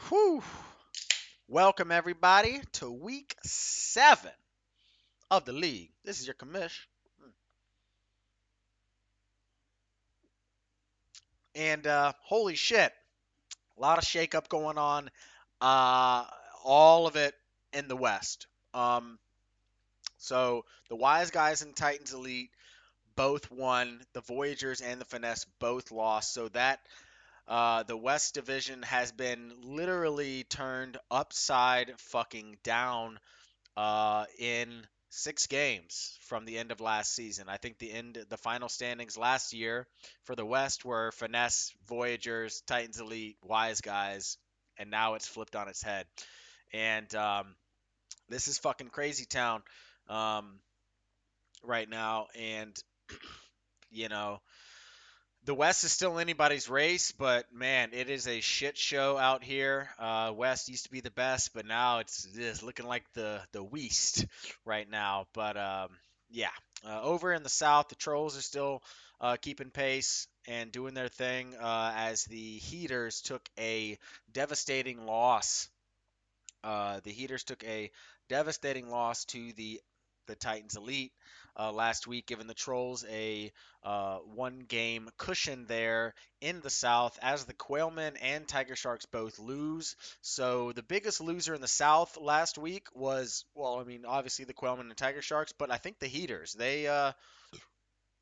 Whew. Welcome everybody to week 7 of the league. This is your commish. And holy shit, a lot of shakeup going on. Uh, all of it in the West. So the Wise Guys and Titans Elite both won. The Voyagers and the Finesse both lost. So that the West Division has been literally turned upside fucking down in 6 games from the end of last season. I think the final standings last year for the West were Finesse, Voyagers, Titans Elite, Wise Guys, and now it's flipped on its head. And this is fucking crazy town um, right now. And you know, the West is still anybody's race, but man, it is a shit show out here. West used to be the best, but now it's looking like the West right now. But yeah, over in the South, the Trolls are still keeping pace and doing their thing as the Heaters took a devastating loss. The Heaters took a devastating loss to the Titans Elite last week, giving the Trolls a one-game cushion there in the South as the Quailmen and Tiger Sharks both lose. So the biggest loser in the South last week was, well, I mean, obviously the Quailmen and Tiger Sharks, but I think the Heaters. They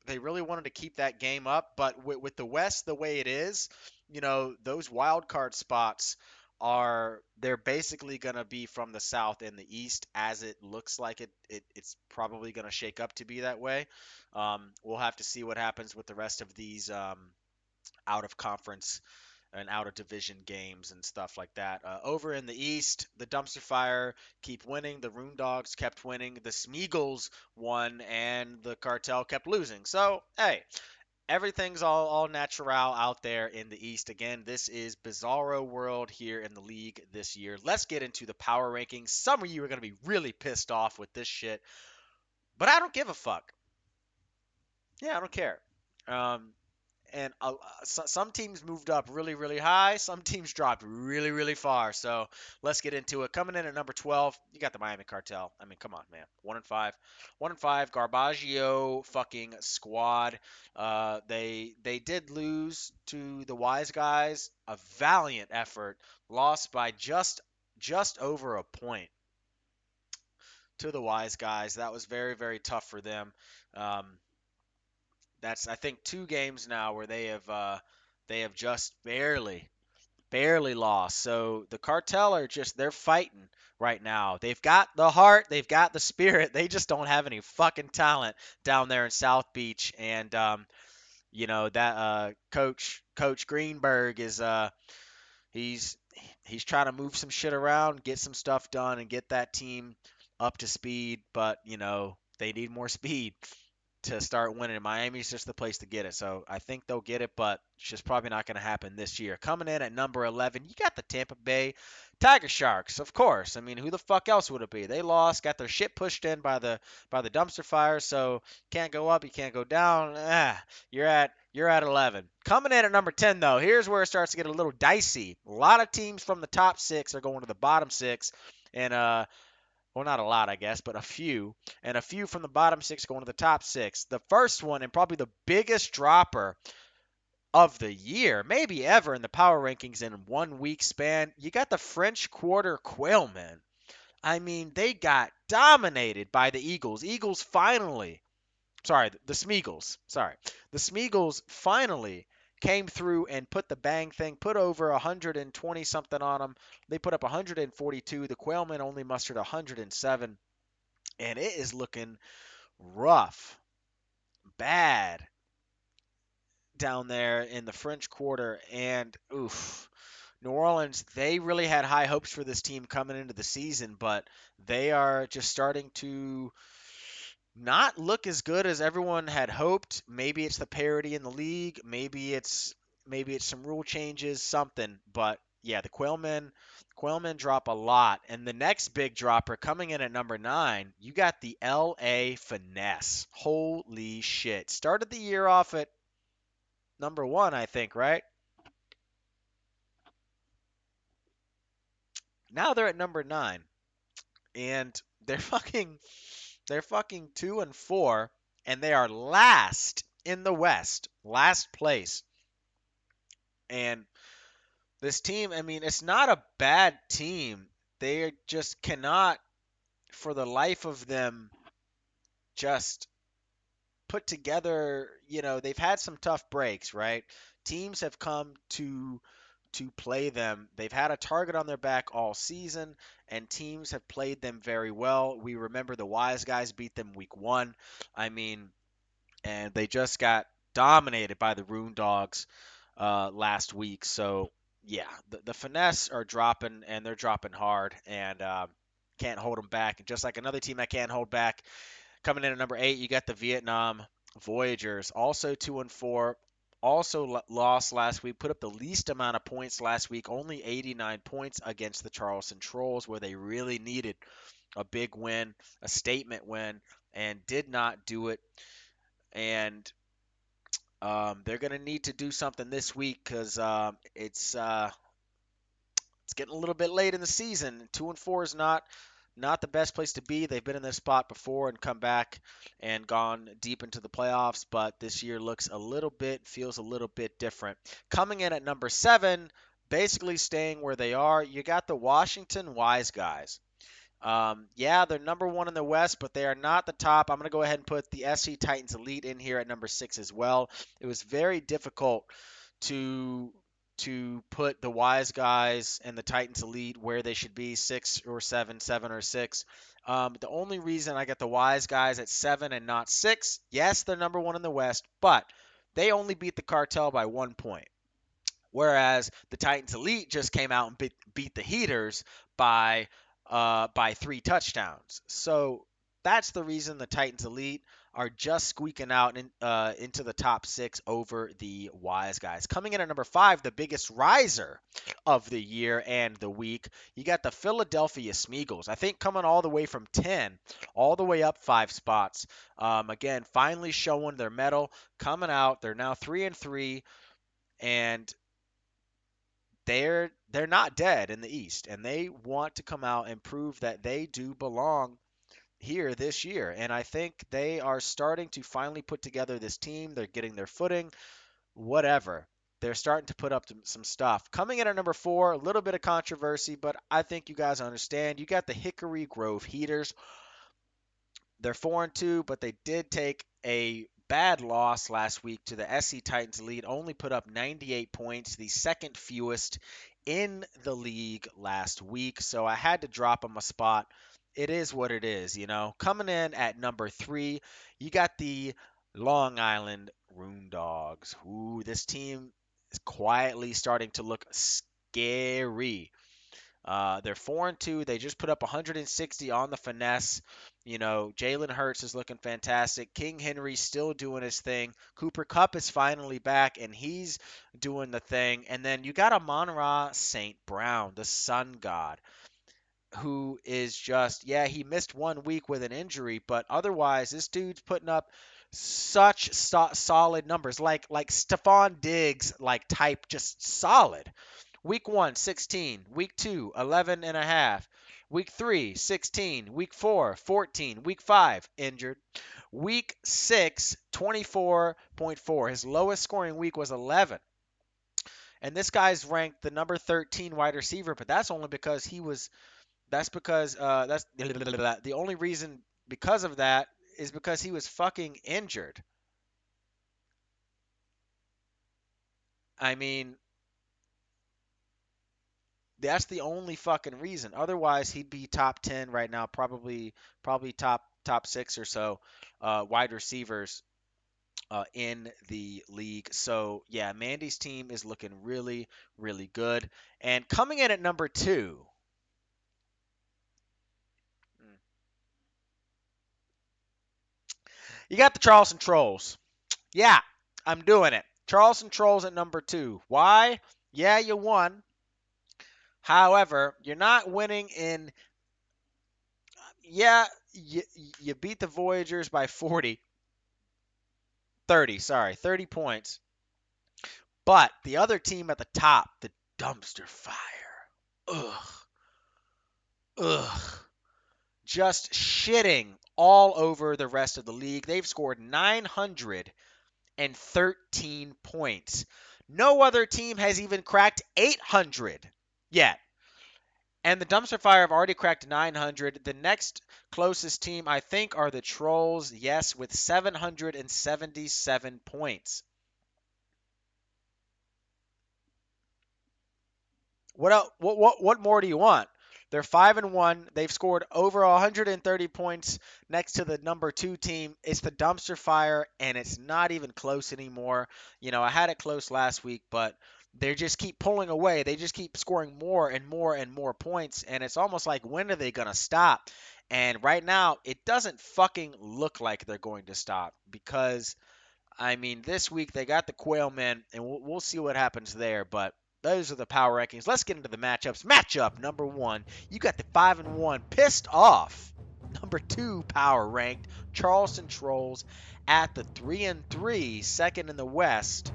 really wanted to keep that game up, but with the West the way it is, those wild card spots they're basically going to be from the South and the East as it looks like it's probably going to shake up to be that way. We'll have to see what happens with the rest of these out of conference and out of division games and stuff like that. Over in the East, the Dumpster Fire keep winning. The Rune Dogs kept winning. The Smeagol's won, and the Cartel kept losing. So, hey, everything's all natural out there in the East. Again, this is Bizarro World here in the league this year. Let's get into the power rankings. Some of you are going to be really pissed off with this shit, but I don't give a fuck. Yeah, I don't care. Um, and some teams moved up really, really high. Some teams dropped really, really far. So let's get into it. Coming in at number 12, you got the Miami Cartel. I mean, come on, man. 1-5, 1-5. Garbaggio fucking squad. They did lose to the Wise Guys. A valiant effort. Lost by just over a point to the Wise Guys. That was very, very tough for them. Um, that's I think 2 games now where they have just barely lost. So the cartel are just they're fighting right now. They've got the heart, they've got the spirit. They just don't have any fucking talent down there in South Beach. And that Coach Greenberg is he's he's trying to move some shit around, get some stuff done, and get that team up to speed. But they need more speed to start winning. Miami's just the place to get it. So I think they'll get it, but it's just probably not going to happen this year. Coming in at number 11, you got the Tampa Bay Tiger Sharks, of course. I mean, who the fuck else would it be? They lost, got their shit pushed in by the dumpster fire, so can't go up, you can't go down. You're at 11. Coming in at number 10 though, here's where it starts to get a little dicey. A lot of teams from the top 6 are going to the bottom 6 and well, not a lot, I guess, but a few, and a few from the bottom 6 going to the top 6. The first one, and probably the biggest dropper of the year, maybe ever in the power rankings in 1 week span, you got the French Quarter Quailmen. I mean, they got dominated by the Eagles. The Smeagol's, sorry. The Smeagol's finally came through and put the bang thing, put over 120 something on them. They put up 142. The Quailmen only mustered 107, and it is looking rough, bad down there in the French Quarter. And oof, New Orleans, they really had high hopes for this team coming into the season, but they are just starting to not look as good as everyone had hoped. Maybe it's the parity in the league, maybe it's some rule changes, something. But yeah, the Quailmen drop a lot. And the next big dropper coming in at number 9, you got the LA Finesse. Holy shit. Started the year off at number 1, I think, right? Now they're at number 9, and they're fucking 2-4, and they are last in the West, last place. And this team, I mean, it's not a bad team. They just cannot, for the life of them, just put together, they've had some tough breaks, right? Teams have come to play them. They've had a target on their back all season, and teams have played them very well. We remember the Wise Guys beat them week 1. I mean, and they just got dominated by the Rune Dogs last week. So yeah, the Finesse are dropping, and they're dropping hard, and can't hold them back. And just like another team that can't hold back, coming in at number 8, you got the Vietnam Voyagers, also 2-4. Also lost last week, put up the least amount of points last week, only 89 points against the Charleston Trolls, where they really needed a big win, a statement win, and did not do it. And they're going to need to do something this week because it's getting a little bit late in the season. 2-4 is not the best place to be. They've been in this spot before and come back and gone deep into the playoffs, but this year feels a little bit different. Coming in at number 7, basically staying where they are, you got the Washington Wise Guys. Yeah, they're number 1 in the West, but they are not the top. I'm going to go ahead and put the SC Titans Elite in here at number 6 as well. It was very difficult to put the Wise Guys and the Titans Elite where they should be, 6 or 7, 7 or 6. The only reason I got the Wise Guys at 7 and not 6, yes, they're number 1 in the West, but they only beat the Cartel by 1 point. Whereas the Titans Elite just came out and beat the Heaters by 3 touchdowns. So that's the reason the Titans Elite are just squeaking out into the top 6 over the Wise Guys. Coming in at number 5, the biggest riser of the year and the week, you got the Philadelphia Smeagol's. I think coming all the way from 10, all the way up 5 spots. Again, finally showing their mettle, coming out. They're now 3-3, and they're not dead in the East, and they want to come out and prove that they do belong here this year. And I think they are starting to finally put together this team. They're getting their footing, whatever. They're starting to put up some stuff. Coming in at number 4, a little bit of controversy, but I think you guys understand. You got the Hickory Grove Heaters. They're 4-2, but they did take a bad loss last week to the SC Titans Elite. Only put up 98 points, the second fewest in the league last week. So I had to drop them a spot. It is what it is, Coming in at number 3, you got the Long Island Rune Dogs. Ooh, this team is quietly starting to look scary. They're 4-2. They just put up 160 on the Finesse. Jalen Hurts is looking fantastic. King Henry's still doing his thing. Cooper Kupp is finally back, and he's doing the thing. And then you got Amon-Ra St. Brown, the Sun God, who is just, yeah, he missed 1 week with an injury, but otherwise, this dude's putting up such solid numbers, like Stephon Diggs, like type, just solid. Week 1, 16. Week 2, 11 and a half. Week 3, 16. Week 4, 14. Week 5, injured. Week 6, 24.4. His lowest scoring week was 11. And this guy's ranked the number 13 wide receiver, but that's only because that's the only reason because of that is because he was fucking injured. I mean, that's the only fucking reason. Otherwise, he'd be top 10 right now, probably top 6 or so wide receivers in the league. So yeah, Mandy's team is looking really, really good. And coming in at number 2, you got the Charleston Trolls. Yeah, I'm doing it. Charleston Trolls at number 2. Why? Yeah, you won. However, you're not winning in. Yeah, you beat the Voyagers by 30 points. But the other team at the top, the Dumpster Fire, ugh, ugh, just shitting all over the rest of the league. They've scored 913 points. No other team has even cracked 800 yet. And the Dumpster Fire have already cracked 900. The next closest team, I think, are the Trolls, yes, with 777 points. What more do you want? They're 5-1. They've scored over 130 points next to the number 2 team. It's the Dumpster Fire, and it's not even close anymore. I had it close last week, but they just keep pulling away. They just keep scoring more and more and more points, and it's almost like, when are they going to stop? And right now, it doesn't fucking look like they're going to stop, because this week they got the Quailmen, and we'll see what happens there. But those are the power rankings. Let's get into the matchups. Matchup number 1, you got the 5-1 pissed off number 2 power ranked Charleston Trolls at the 3-3 second in the West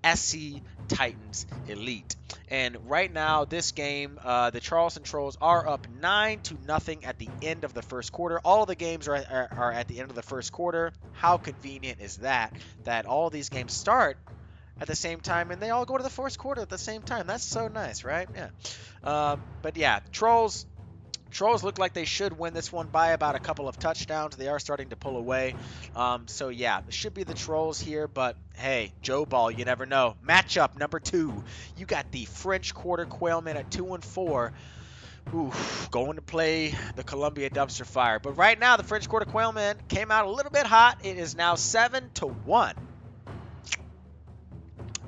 SC Titans Elite. And right now, this game, the Charleston Trolls are up 9-0 at the end of the first quarter. All of the games are at the end of the first quarter. How convenient is that? That all these games start at the same time and they all go to the fourth quarter at the same time. That's so nice, right? Yeah. But yeah, Trolls look like they should win this one by about a couple of touchdowns. They are starting to pull away. So yeah, it should be the Trolls here, but hey, Joe Ball, you never know. Matchup number 2, you got the French Quarter Quailmen at 2-4. Going to play the Columbia Dumpster Fire. But right now, the French Quarter Quailmen came out a little bit hot. It is now 7-1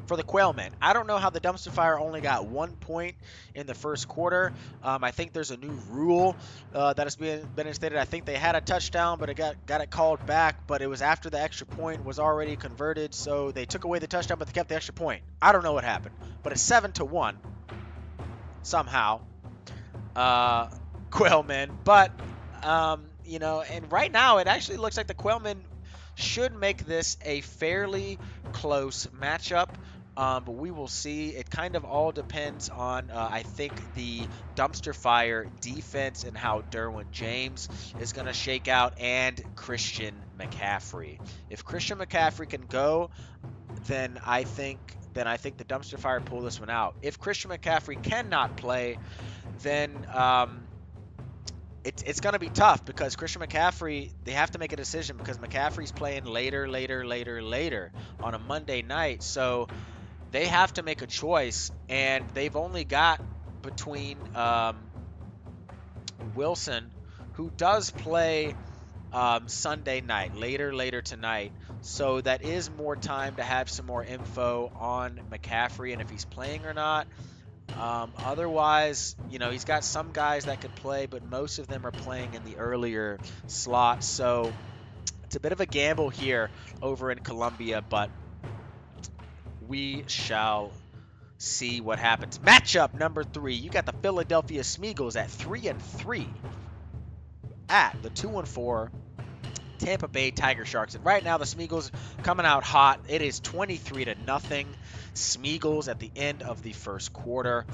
for the Quailmen. I don't know how the Dumpster Fire only got 1 point in the first quarter. I think there's a new rule that has been instated. I think they had a touchdown, but it got it called back. But it was after the extra point was already converted, so they took away the touchdown, but they kept the extra point. I don't know what happened, but it's 7-1 somehow. Quailmen, but and right now it actually looks like the Quailmen should make this a fairly close matchup. But we will see. It kind of all depends on, I think, the Dumpster Fire defense and how Derwin James is going to shake out, and Christian McCaffrey. If Christian McCaffrey can go, then I think the Dumpster Fire pull this one out. If Christian McCaffrey cannot play, then it's going to be tough, because Christian McCaffrey, they have to make a decision, because McCaffrey's playing later on a Monday night. So they have to make a choice, and they've only got between Wilson, who does play Sunday night, later tonight. So that is more time to have some more info on McCaffrey and if he's playing or not. Otherwise, he's got some guys that could play, but most of them are playing in the earlier slot. So it's a bit of a gamble here over in Columbia, but we shall see what happens. Matchup number 3, you got the Philadelphia Smeagol's at 3-3 at the 2-4 Tampa Bay Tiger Sharks. And right now the Smeagol's coming out hot. It is 23-0 Smeagol's at the end of the first quarter.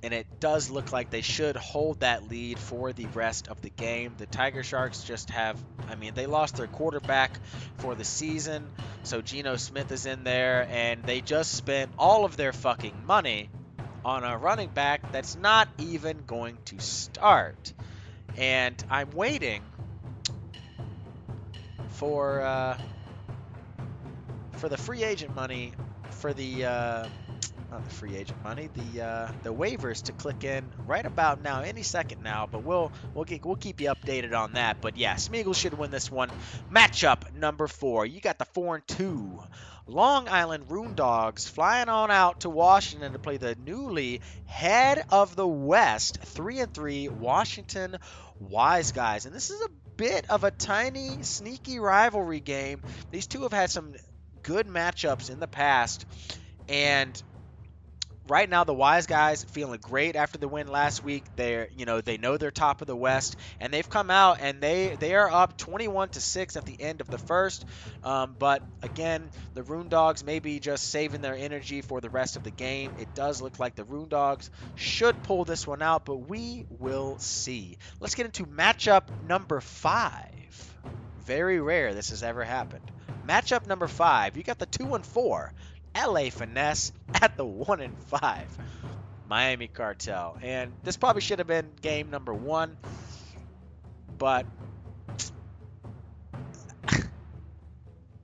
And it does look like they should hold that lead for the rest of the game. The Tiger Sharks just have, they lost their quarterback for the season. So Geno Smith is in there, and they just spent all of their fucking money on a running back that's not even going to start. And I'm waiting for the free agent money, for the not the free agent money, the waivers to click in right about now, any second now. But we'll keep you updated on that. But yeah, Smeagol should win this one. Matchup number 4, you got the 4-2 Long Island Rune Dogs flying on out to Washington to play the newly head of the West 3-3 Washington Wise Guys. And this is a bit of a tiny, sneaky rivalry game. These two have had some good matchups in the past, and right now the Wise Guys feeling great after the win last week. They know they're top of the West, and they've come out and they are up 21-6 at the end of the first. But again, the Rune Dogs may be just saving their energy for the rest of the game. It does look like the Rune Dogs should pull this one out, but we will see. Let's get into matchup number 5. Very rare this has ever happened. Matchup number 5, you got the 2-4 LA Finesse at the 1-5 Miami Cartel. And this probably should have been game number 1, but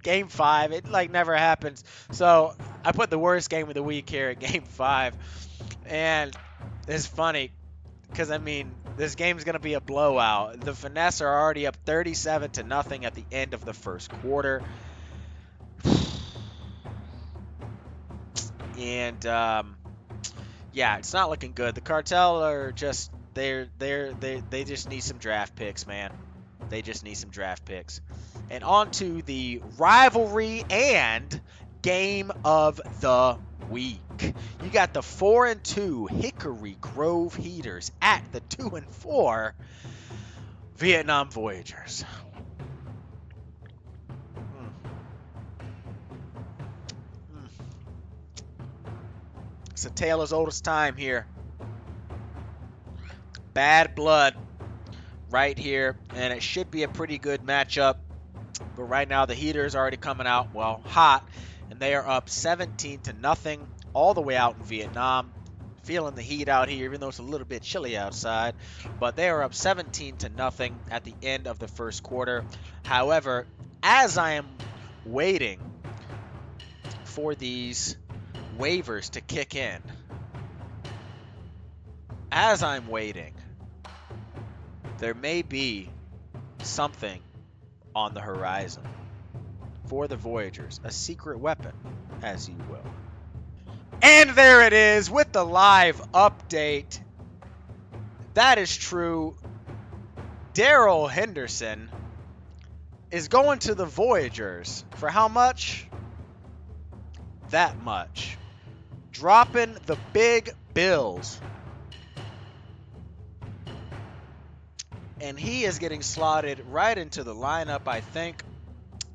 game 5, it like never happens. So I put the worst game of the week here at game 5. And it's funny because, I mean, this game's going to be a blowout. The Finesse are already up 37-0 at the end of the first quarter. And yeah, it's not looking good. The Cartel are just they just need some draft picks, man. They just need some draft picks. And on to the rivalry and game of the week. You got the 4-2 Hickory Grove Heaters at the 2-4 Vietnam Voyagers. It's a tale as old as time here. Bad blood right here, and it should be a pretty good matchup. But right now the Heaters are already coming out, well, hot, and they are up 17-0 all the way out in Vietnam. Feeling the heat out here, even though it's a little bit chilly outside. But they are up 17-0 at the end of the first quarter. However, as I am waiting for these waivers to kick in, as I'm waiting, there may be something on the horizon for the Voyagers, a secret weapon, as you will. And there it is with the live update. That is true. Darrell Henderson is going to the Voyagers for how much? That much. Dropping the big bills. And he is getting slotted right into the lineup, I think.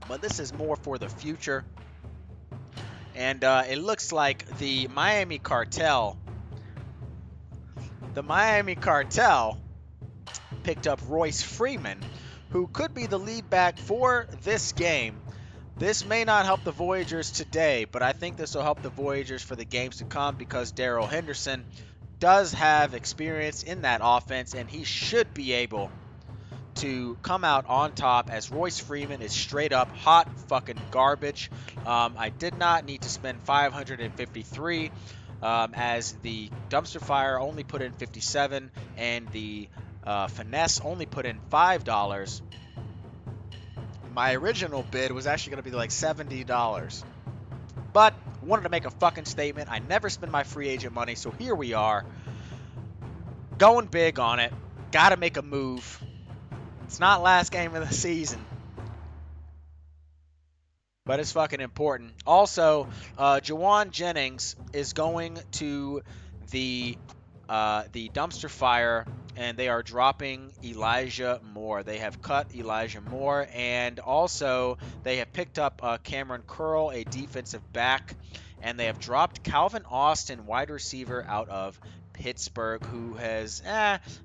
But this is more for the future. And it looks like the Miami Cartel picked up Royce Freeman, who could be the lead back for this game. This may not help the Voyagers today, but I think this will help the Voyagers for the games to come because Darrell Henderson does have experience in that offense, and he should be able to come out on top as Royce Freeman is straight up hot fucking garbage. I did not need to spend $553 as the Dumpster Fire only put in $57 and the Finesse only put in $5. My original bid was actually going to be like $70. But wanted to make a fucking statement. I never spend my free agent money, so here we are. Going big on it. Got to make a move. It's not last game of the season, but it's fucking important. Also, Jawan Jennings is going to the Dumpster Fire, and they are dropping Elijah Moore. They have cut Elijah Moore, and also they have picked up Cameron Curl, a defensive back, and they have dropped Calvin Austin, wide receiver out of Pittsburgh, who has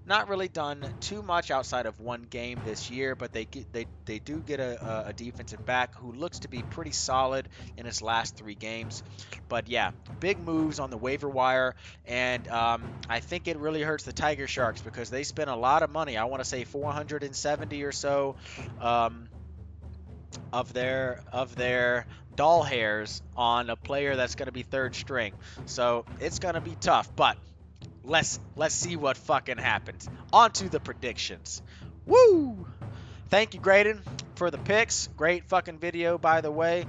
not really done too much outside of one game this year, but they do get a defensive back who looks to be pretty solid in his last 3 games. But yeah, big moves on the waiver wire, and I think it really hurts the Tiger Sharks because they spent a lot of money. I want to say 470 or so of their doll hairs on a player that's going to be third string. So it's going to be tough, but let's see what fucking happens. On to the predictions. Woo! Thank you, Graydon, for the picks. Great fucking video, by the way.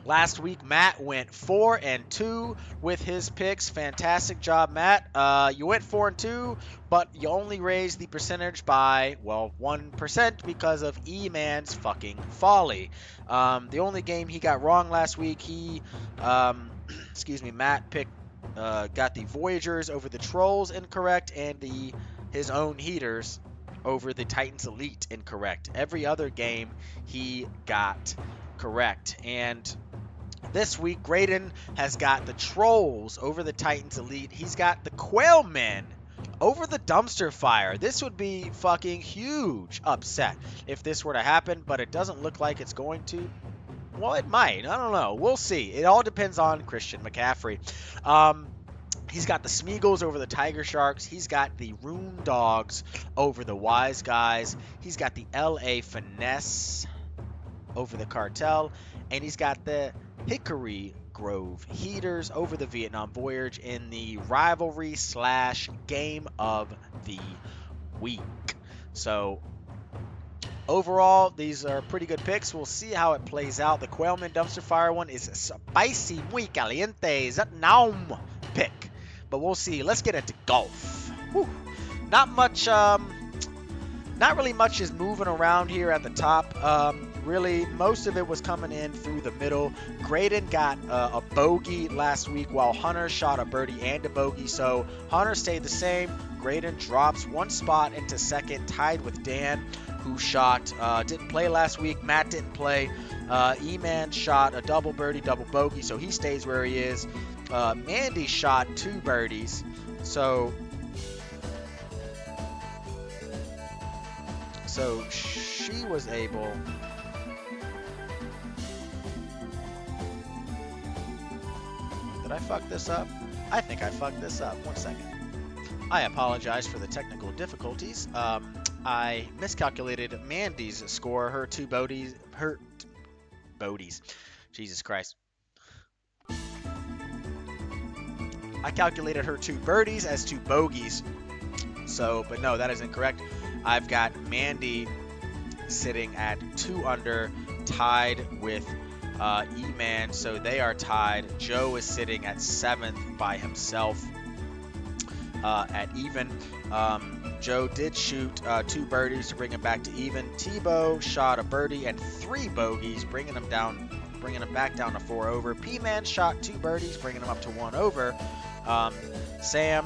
Last week, Matt went 4-2 with his picks. Fantastic job, Matt. You went 4-2, but you only raised the percentage by, well, 1% because of E-Man's fucking folly. The only game he got wrong last week, Matt picked got the Voyagers over the Trolls incorrect, and his own Heaters over the Titans Elite incorrect. Every other game he got correct. And this week, Graydon has got the Trolls over the Titans Elite. He's got the Quailmen over the Dumpster Fire. This would be fucking huge upset if this were to happen, but it doesn't look like it's going to. Well, it might. I don't know. We'll see. It all depends on Christian McCaffrey. He's got the Smeagol's over the Tiger Sharks. He's got the Rune Dogs over the Wise Guys. He's got the LA Finesse over the Cartel. And he's got the Hickory Grove Heaters over the Vietnam Voyage in the rivalry / game of the week. So overall, these are pretty good picks. We'll see how it plays out. The Quailman Dumpster Fire one is a spicy, muy caliente, Zatnaum pick. But we'll see. Let's get into golf. Whew. Not much, not really much is moving around here at the top. Really, most of it was coming in through the middle. Graydon got a bogey last week while Hunter shot a birdie and a bogey. So Hunter stayed the same. Graydon drops one spot into second, tied with Dan, who shot, didn't play last week. Matt didn't play. E-Man shot a double birdie, double bogey, so he stays where he is. Mandy shot 2 birdies, so she was able. Did I fuck this up? I think I fucked this up. 1 second. I apologize for the technical difficulties. I miscalculated Mandy's score. Her 2 bogeys. Jesus Christ. I calculated her 2 birdies as 2 bogeys. So, but no, that is incorrect. I've got Mandy sitting at 2 under, tied with E-Man. So they are tied. Joe is sitting at 7th by himself at even. Joe did shoot 2 birdies to bring him back to even. Tebow shot a birdie and 3 bogeys, bringing him back down to 4 over. P-Man shot 2 birdies, bringing him up to 1 over. Sam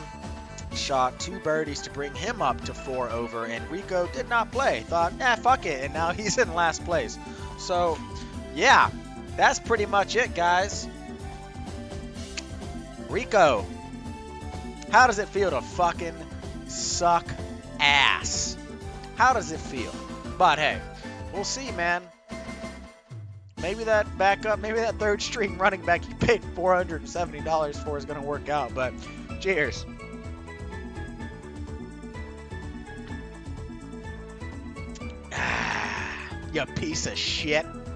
shot 2 birdies to bring him up to 4 over, and Rico did not play. Thought, fuck it, and now he's in last place. So, yeah, that's pretty much it, guys. Rico, how does it feel to fucking suck ass? How does it feel? But hey, we'll see, man. Maybe that backup, maybe that 3rd string running back you paid $470 for is going to work out. But cheers. You piece of shit.